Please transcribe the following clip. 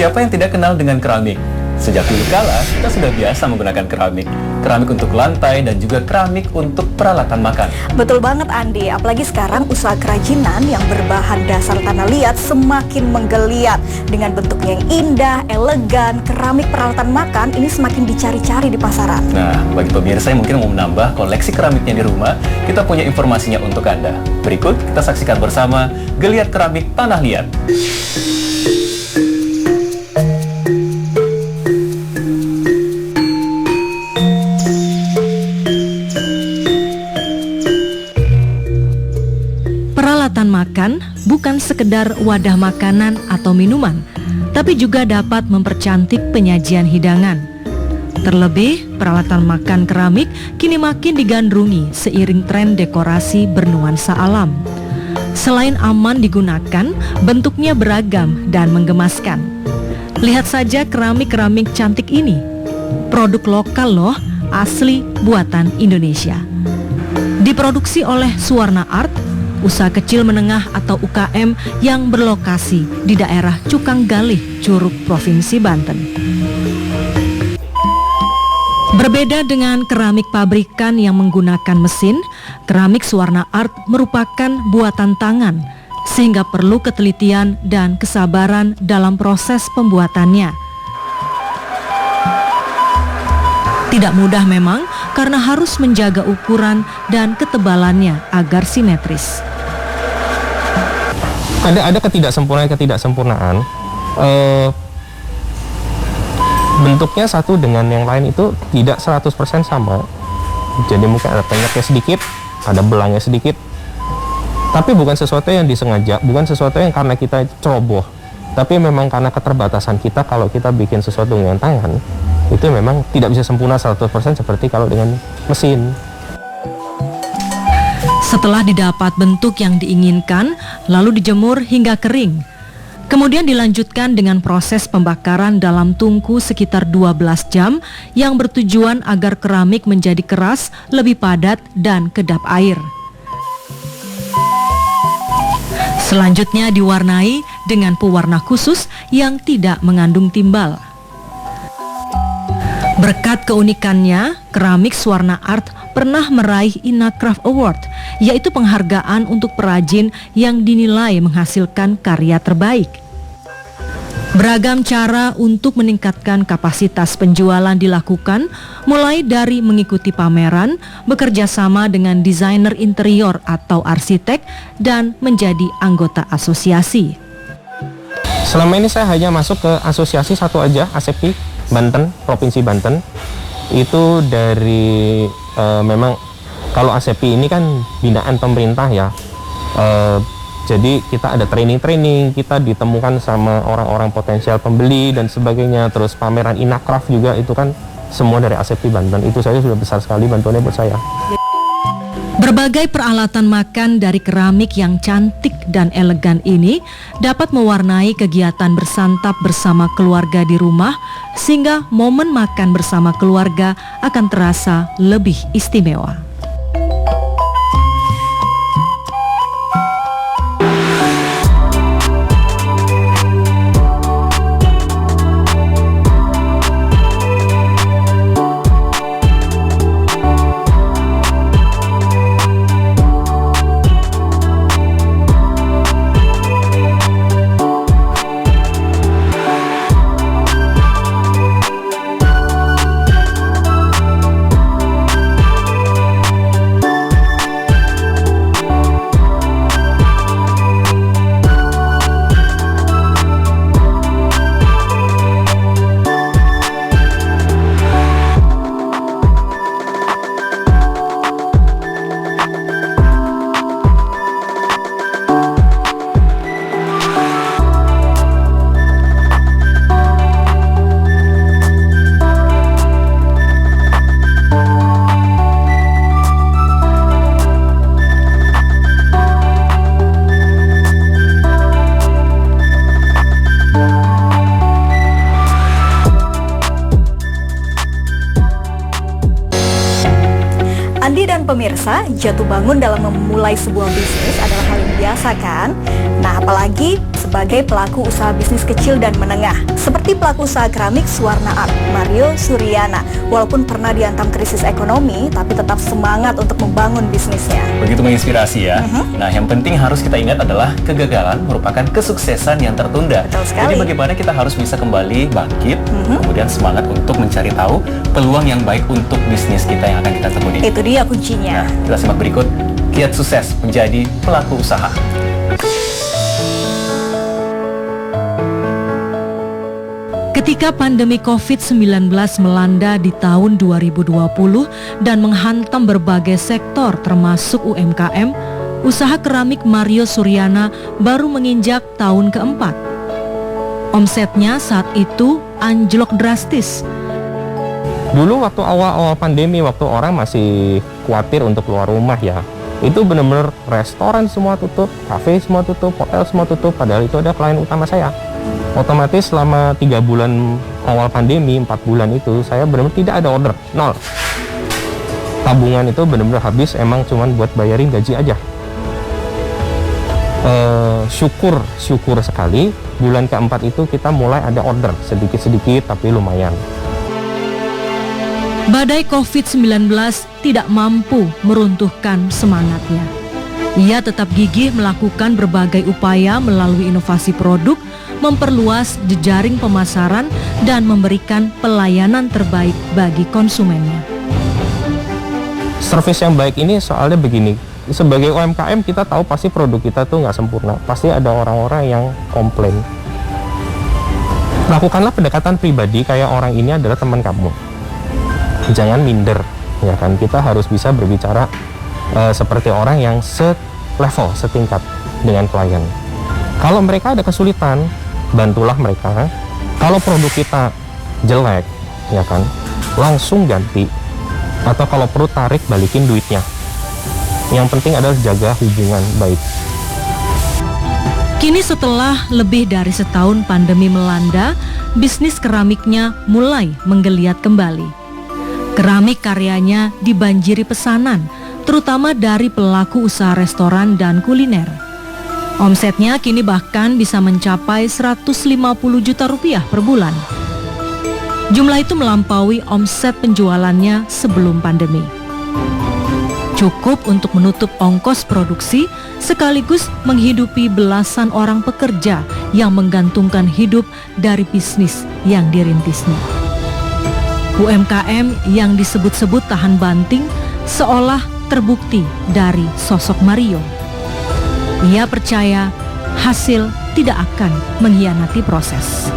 Siapa yang tidak kenal dengan keramik? Sejak dulu kala, kita sudah biasa menggunakan keramik. Keramik untuk lantai dan juga keramik untuk peralatan makan. Betul banget Andi, apalagi sekarang usaha kerajinan yang berbahan dasar tanah liat semakin menggeliat. Dengan bentuknya yang indah, elegan, keramik peralatan makan ini semakin dicari-cari di pasaran. Nah, bagi pemirsa yang mungkin mau menambah koleksi keramiknya di rumah, kita punya informasinya untuk Anda. Berikut kita saksikan bersama Geliat Keramik Tanah Liat. Peralatan makan bukan sekedar wadah makanan atau minuman, tapi juga dapat mempercantik penyajian hidangan. Terlebih, peralatan makan keramik kini makin digandrungi seiring tren dekorasi bernuansa alam. Selain aman digunakan, bentuknya beragam dan menggemaskan. Lihat saja keramik-keramik cantik ini. Produk lokal loh, asli buatan Indonesia. Diproduksi oleh Suwarna Art, usaha kecil menengah atau UKM yang berlokasi di daerah Cukang Galih, Curug, Provinsi Banten. Berbeda dengan keramik pabrikan yang menggunakan mesin, keramik Suwarna Art merupakan buatan tangan, sehingga perlu ketelitian dan kesabaran dalam proses pembuatannya. Tidak mudah memang, karena harus menjaga ukuran dan ketebalannya agar simetris. Ada ketidaksempurnaan. Bentuknya satu dengan yang lain itu tidak 100% sama. Jadi mungkin ada penyaknya sedikit, ada belangnya sedikit. Tapi bukan sesuatu yang disengaja, bukan sesuatu yang karena kita ceroboh. Tapi memang karena keterbatasan kita kalau kita bikin sesuatu dengan tangan, itu memang tidak bisa sempurna 100% seperti kalau dengan mesin. Setelah didapat bentuk yang diinginkan, lalu dijemur hingga kering. Kemudian dilanjutkan dengan proses pembakaran dalam tungku sekitar 12 jam yang bertujuan agar keramik menjadi keras, lebih padat, dan kedap air. Selanjutnya diwarnai dengan pewarna khusus yang tidak mengandung timbal. Berkat keunikannya, keramik Suwarna Art pernah meraih Inacraft Award, yaitu penghargaan untuk perajin yang dinilai menghasilkan karya terbaik. Beragam cara untuk meningkatkan kapasitas penjualan dilakukan, mulai dari mengikuti pameran, bekerja sama dengan desainer interior atau arsitek, dan menjadi anggota asosiasi. Selama ini saya hanya masuk ke asosiasi satu aja, ASEPI Banten, Provinsi Banten. Itu dari memang kalau ASEPI ini kan binaan pemerintah ya. Jadi kita ada training, kita ditemukan sama orang-orang potensial pembeli dan sebagainya. Terus pameran Inacraft juga itu kan semua dari ASEPI Banten. Itu saja sudah besar sekali bantuannya buat saya. Berbagai peralatan makan dari keramik yang cantik dan elegan ini dapat mewarnai kegiatan bersantap bersama keluarga di rumah, sehingga momen makan bersama keluarga akan terasa lebih istimewa. pemirsa, jatuh bangun dalam memulai sebuah bisnis adalah hal yang biasa kan? Nah, apalagi sebagai pelaku usaha bisnis kecil dan menengah. Seperti pelaku usaha keramik Suwarna Art, Mario Suryana. Walaupun pernah dihantam krisis ekonomi, tapi tetap semangat untuk membangun bisnisnya. Begitu menginspirasi ya. Nah, yang penting harus kita ingat adalah kegagalan merupakan kesuksesan yang tertunda. Betul sekali. Jadi bagaimana kita harus bisa kembali bangkit, kemudian semangat untuk mencari tahu peluang yang baik untuk bisnis kita yang akan kita tekuni. Itu dia kuncinya. Nah, kita simak berikut kiat sukses menjadi pelaku usaha. Ketika pandemi COVID-19 melanda di tahun 2020 dan menghantam berbagai sektor termasuk UMKM, usaha keramik Mario Suryana baru menginjak tahun keempat. Omsetnya saat itu anjlok drastis. Dulu waktu awal-awal pandemi, waktu orang masih khawatir untuk keluar rumah ya, itu benar-benar restoran semua tutup, kafe semua tutup, hotel semua tutup, padahal itu ada klien utama saya. Otomatis selama 3 bulan awal pandemi, 4 bulan itu saya benar-benar tidak ada order, nol. Tabungan itu benar-benar habis, emang cuman buat bayarin gaji aja. Syukur sekali, bulan keempat itu kita mulai ada order, sedikit-sedikit tapi lumayan. Badai COVID-19 tidak mampu meruntuhkan semangatnya. Ia tetap gigih melakukan berbagai upaya melalui inovasi produk, memperluas jejaring pemasaran, dan memberikan pelayanan terbaik bagi konsumennya. Servis yang baik ini soalnya begini, sebagai UMKM kita tahu pasti produk kita tuh nggak sempurna, pasti ada orang-orang yang komplain. Lakukanlah pendekatan pribadi kayak orang ini adalah teman kamu. Jangan minder, ya kan? Kita harus bisa berbicara seperti orang yang selevel, setingkat dengan klien. Kalau mereka ada kesulitan, bantulah mereka. Kalau produk kita jelek, ya kan, langsung ganti. Atau kalau perlu tarik, balikin duitnya. Yang penting adalah jaga hubungan baik. Kini setelah lebih dari setahun pandemi melanda, bisnis keramiknya mulai menggeliat kembali. Keramik karyanya dibanjiri pesanan, terutama dari pelaku usaha restoran dan kuliner. Omsetnya kini bahkan bisa mencapai 150 juta rupiah per bulan. Jumlah itu melampaui omset penjualannya sebelum pandemi. Cukup untuk menutup ongkos produksi sekaligus menghidupi belasan orang pekerja yang menggantungkan hidup dari bisnis yang dirintisnya. UMKM yang disebut-sebut tahan banting seolah terbukti dari sosok Mario. Ia percaya hasil tidak akan mengkhianati proses.